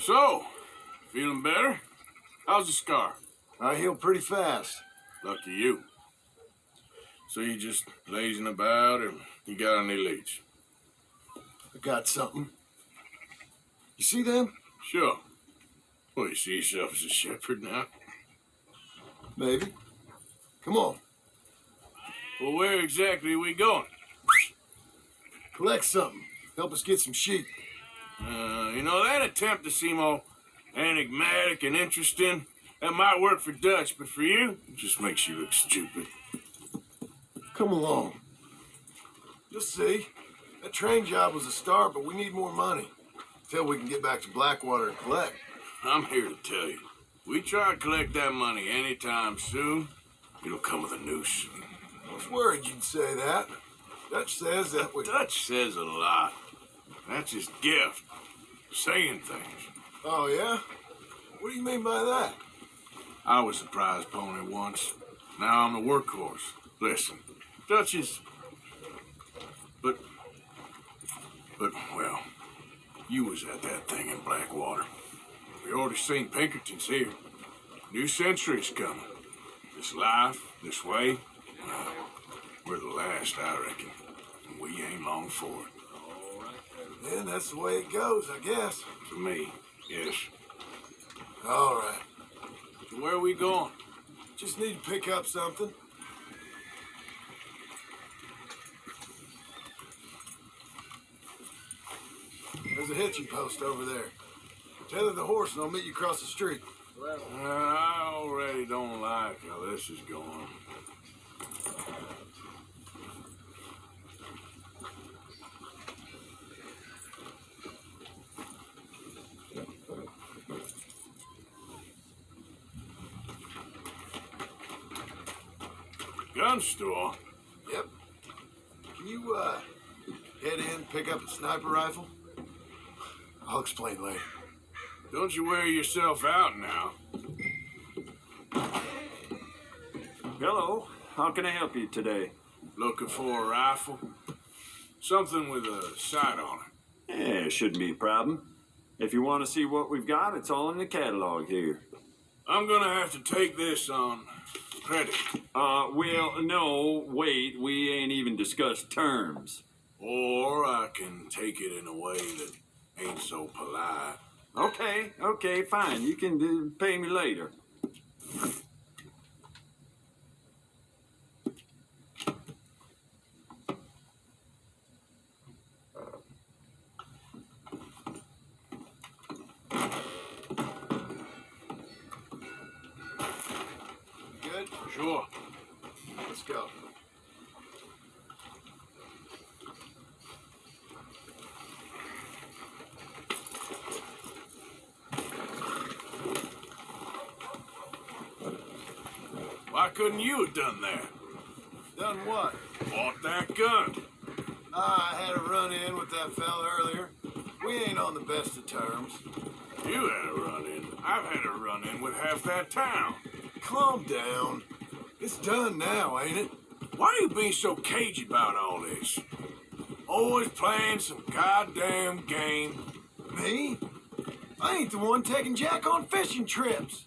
So, feeling better? How's the scar? I heal pretty fast. Lucky you. So you just lazing about, or you got any leads? I got something. You see them? Sure. Well, you see yourself as a shepherd now? Maybe. Come on. Well, where exactly are we going? Collect something. Help us get some sheep. You know, that attempt to seem all enigmatic and interesting, that might work for Dutch, but for you, it just makes you look stupid. Come along. You'll see. That train job was a start, but we need more money. Till we can get back to Blackwater and collect. I'm here to tell you, we try to collect that money anytime soon, it'll come with a noose. I was worried you'd say that. Dutch says that we... Dutch says a lot. That's his gift. Saying things. Oh, yeah? What do you mean by that? I was a prize pony once. Now I'm a workhorse. Listen, Dutch is... But, well, you was at that thing in Blackwater. We already seen Pinkertons here. New century's coming. This life, this way, well, we're the last, I reckon. And we ain't long for it. Yeah, that's the way it goes, I guess. For me, yes. All right. So where are we going? Just need to pick up something. There's a hitching post over there. Tether the horse and I'll meet you across the street. I already don't like how this is going. Gun store? Yep. Can you, head in, pick up a sniper rifle? I'll explain later. Don't you wear yourself out now. Hello. How can I help you today? Looking for a rifle? Something with a sight on it. Yeah, shouldn't be a problem. If you want to see what we've got, it's all in the catalog here. I'm gonna have to take this on credit. Well, no, wait, we ain't even discussed terms. Or I can take it in a way that ain't so polite. Okay, fine. You can pay me later. Good? Sure. Let's go. Why couldn't you have done that? Done what? Bought that gun. I had a run-in with that fella earlier. We ain't on the best of terms. You had a run-in. I've had a run-in with half that town. Calm down. It's done now, ain't it? Why are you being so cagey about all this? Always playing some goddamn game. Me? I ain't the one taking Jack on fishing trips.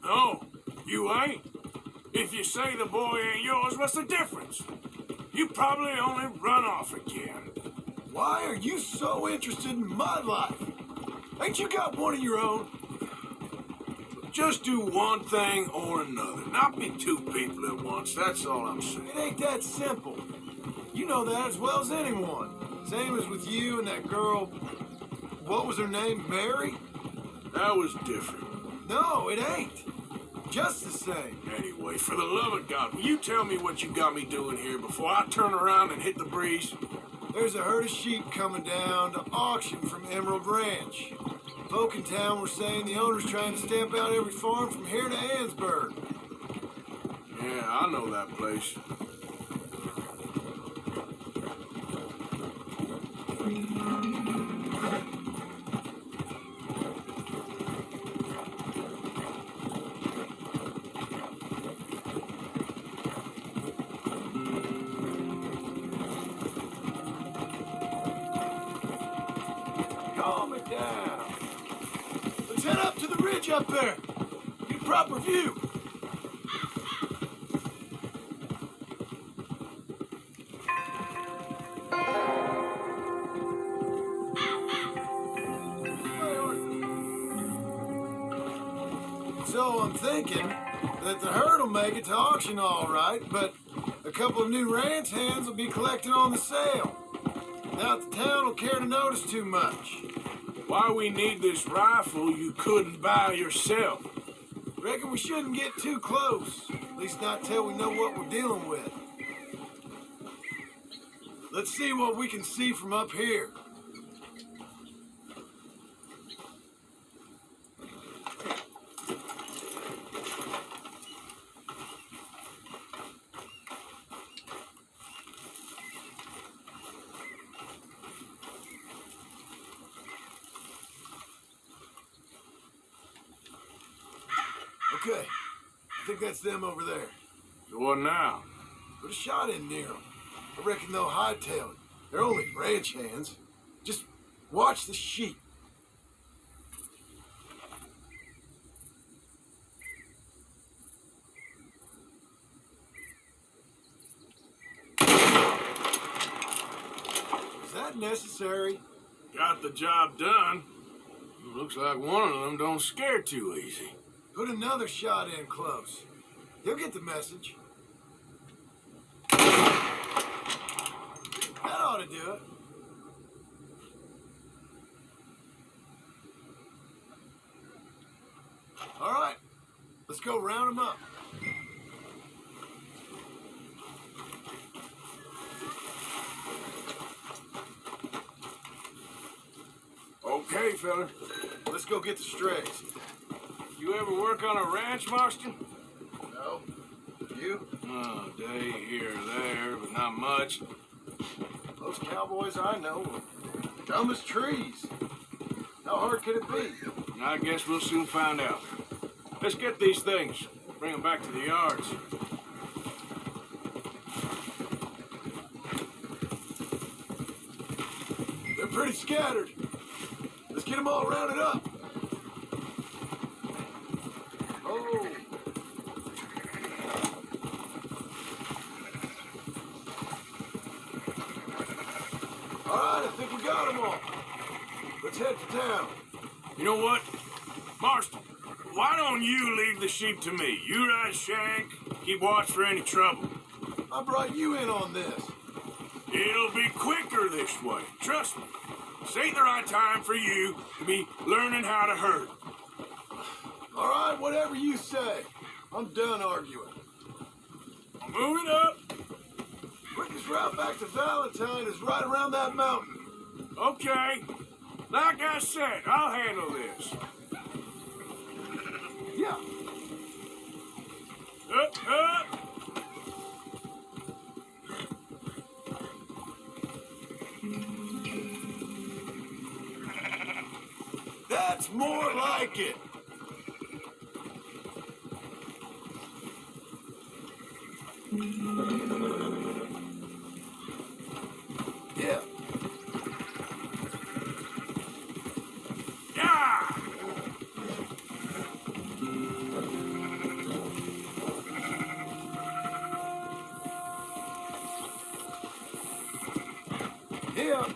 No, you ain't. If you say the boy ain't yours, what's the difference? You probably only run off again. Why are you so interested in my life? Ain't you got one of your own? Just do one thing or another. Not be two people at once, that's all I'm saying. It ain't that simple. You know that as well as anyone. Same as with you and that girl, what was her name, Mary? That was different. No, it ain't. Just the same. Anyway, for the love of God, will you tell me what you got me doing here before I turn around and hit the breeze? There's a herd of sheep coming down to auction from Emerald Ranch. Folk in town were saying the owner's trying to stamp out every farm from here to Ansburg. Yeah, I know that place. Calm it down. head up to the ridge up there. Get a proper view. So I'm thinking that the herd will make it to auction all right, but a couple of new ranch hands will be collecting on the sale. Doubt the town will care to notice too much. Why we need this rifle you couldn't buy yourself? Reckon we shouldn't get too close. At least not till we know what we're dealing with. Let's see what we can see from up here. Okay, I think that's them over there. So what now? Put a shot in near them. I reckon they'll hightail it. They're only ranch hands. Just watch the sheep. Is that necessary? Got the job done. Looks like one of them don't scare too easy. Put another shot in close. He'll get the message. That ought to do it. All right, let's go round them up. Okay, fella. Let's go get the strays. You ever work on a ranch, Marston? No? You? Oh, day here or there, but not much. Those cowboys I know are dumb as trees. How hard could it be? I guess we'll soon find out. Let's get these things. Bring them back to the yards. They're pretty scattered. Let's get them all rounded up. Oh. All right, I think we got them all. Let's head to town. You know what? Marston, why don't you leave the sheep to me? You ride Shank, keep watch for any trouble. I brought you in on this. It'll be quicker this way. Trust me. This ain't the right time for you to be learning how to herd. All right, whatever you say. I'm done arguing. Move it up. Quickest route back to Valentine is right around that mountain. Okay. Like I said, I'll handle this. Yeah. Up. That's more like it. Yeah. Yeah! Yeah.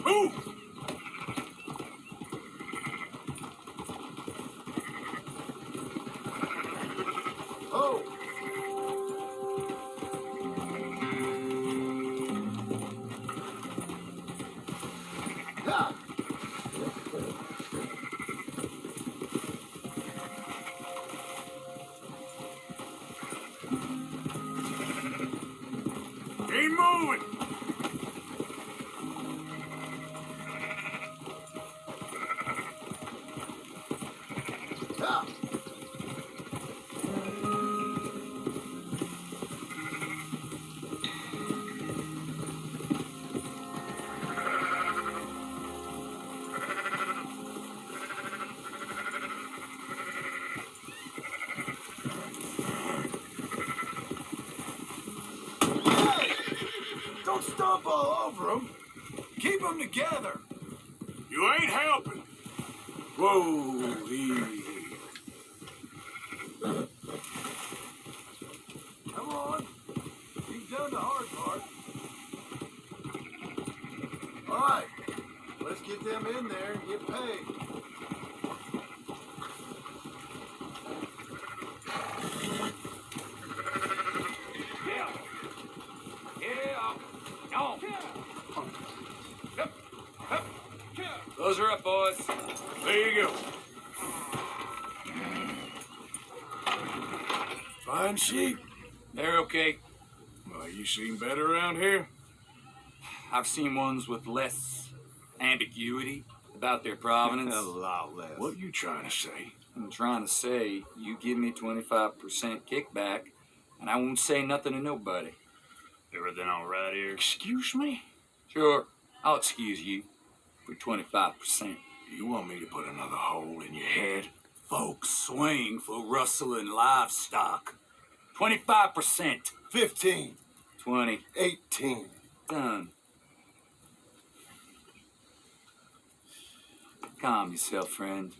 Move! Oh. Yeah. Keep moving! Yeah. Hey! Don't stomp all over them. Keep them together. You ain't helping. Whoa, easy. Come on. You've done the hard part. All right. Let's get them in there and get paid. Those are up, boys. There you go. Fine sheep. They're okay. Well, you seen better around here? I've seen ones with less ambiguity about their provenance. A lot less. What you trying to say? I'm trying to say, you give me 25% kickback, and I won't say nothing to nobody. Everything all right here? Excuse me? Sure, I'll excuse you for 25%. You want me to put another hole in your head? Folks swing for rustling livestock. 25%. 15. 20. 18. Done. Calm yourself, friend.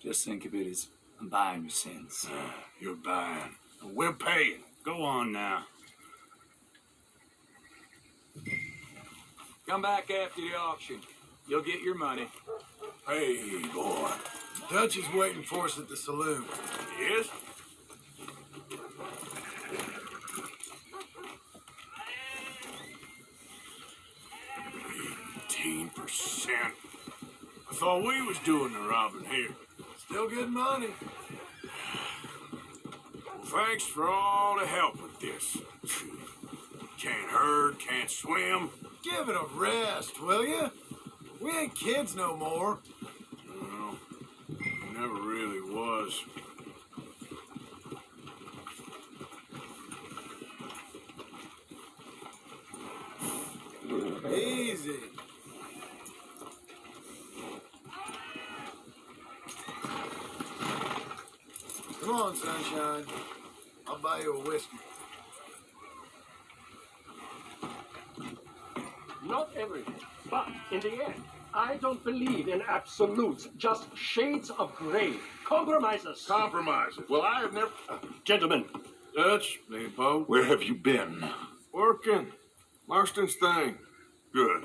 Just think of it as I'm buying your sins. You're buying. We're paying. Go on now. Come back after the auction. You'll get your money. Hey, boy. Dutch is waiting for us at the saloon. Yes? %. I thought we was doing the robbing here. Still good money. Well, thanks for all the help with this. Can't herd, can't swim. Give it a rest, will you? We ain't kids no more. Well, never really was. Easy. Come on, sunshine. I'll buy you a whiskey. Not everything, but in the end, I don't believe in absolutes, just shades of gray. Compromises. Compromises. Well, I have never. Gentlemen, Dutch, Leopold. Where have you been? Working. Marston's thing. Good.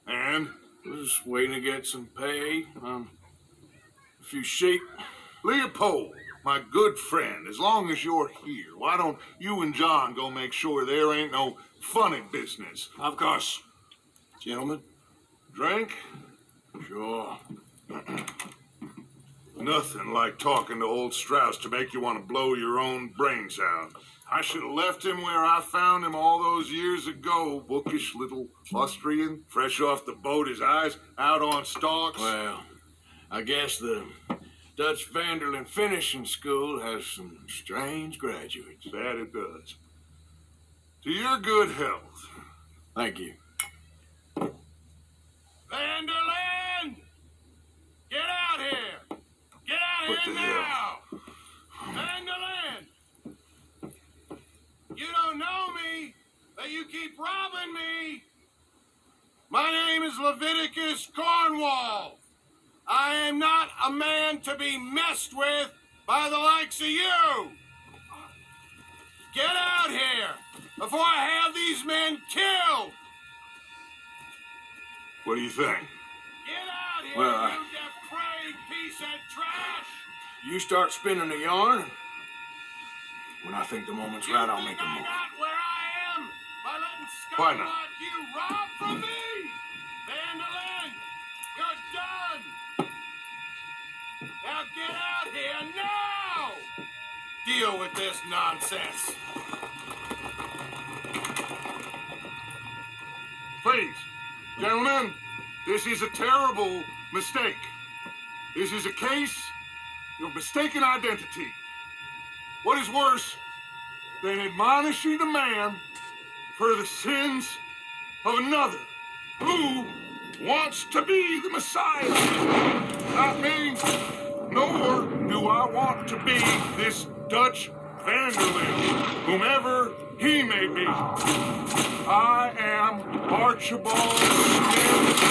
And? We're just waiting to get some pay. A few sheep. Leopold, my good friend, as long as you're here, why don't you and John go make sure there ain't no funny business? Of course. Gentlemen? Drink? Sure. Nothing like talking to old Strauss to make you want to blow your own brains out. I should have left him where I found him all those years ago. Bookish little Austrian, fresh off the boat, his eyes out on stalks. Well, I guess the Dutch Vanderlyn Finishing School has some strange graduates. That it does. To your good health. Thank you. Vanderland! Get out here! Get out What here the now! Vanderland! You don't know me, but you keep robbing me! My name is Leviticus Cornwall. I am not a man to be messed with by the likes of you! Get out here before I have these men killed! What do you think? Get out here, Well, you depraved piece of trash! You start spinning the yarn. When I think the moment's right, I'll make a I move. got where I am by letting Why scum not? like you rob from me! Vandalin, you're done! Now get out here now! Deal with this nonsense. Please, gentlemen, this is a terrible mistake. This is a case of mistaken identity. What is worse than admonishing a man for the sins of another who wants to be the Messiah? Not me, nor do I want to be this Dutch Vanderlyn, whomever he may be. I am Archibald Smith.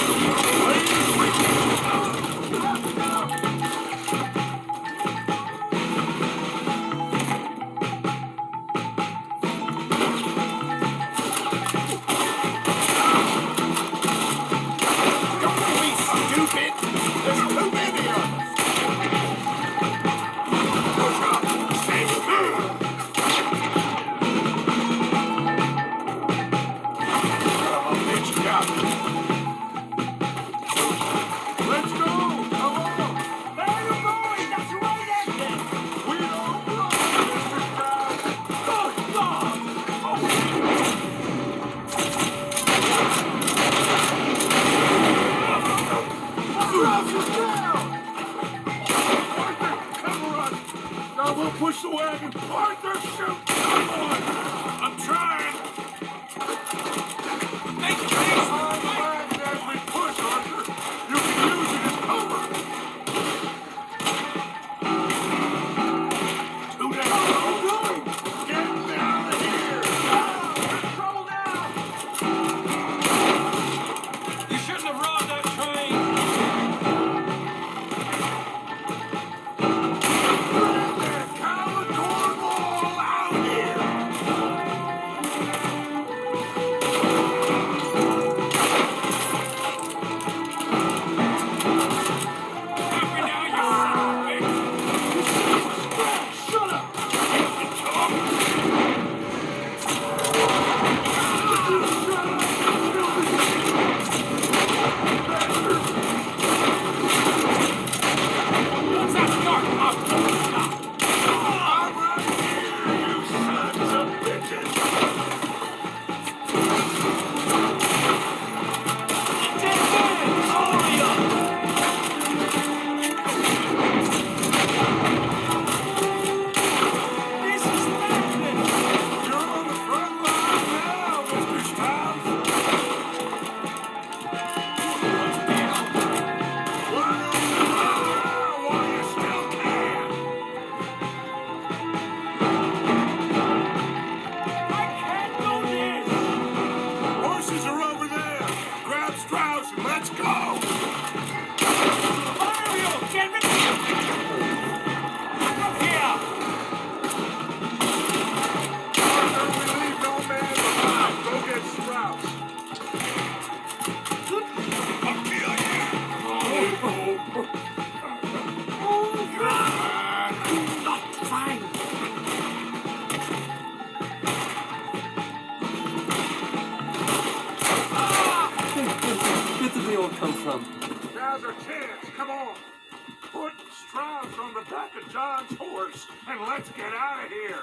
Strauss is down! Arthur, cover us! Now we'll push the wagon. Arthur, shoot! Come on! I'm trying. Make space for the wagon as we push, Arthur. You can use it as cover. Two down. Get down here! Trouble now! You shouldn't have robbed that train. Coward Cornwall out here! Happy now, you son of a bitch. Shut up! What's that start? Stop. I'm right here, you sons of bitches! You're on the front line now, Mr. Strauss! Learn now while you still can! Horses are over there! Grab Strauss and let's go! Arthur, we leave no man behind. Go get Strauss. I'll kill Where did they all come from? Now's our chance. Come on. Put Strauss on the back of John's horse and let's get out of here.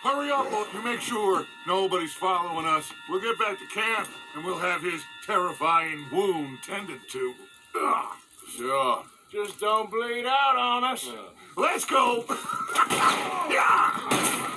Hurry up, you make sure nobody's following us. We'll get back to camp and we'll have his terrifying wound tended to. Ugh. Sure. Just don't bleed out on us. Let's go. Yeah.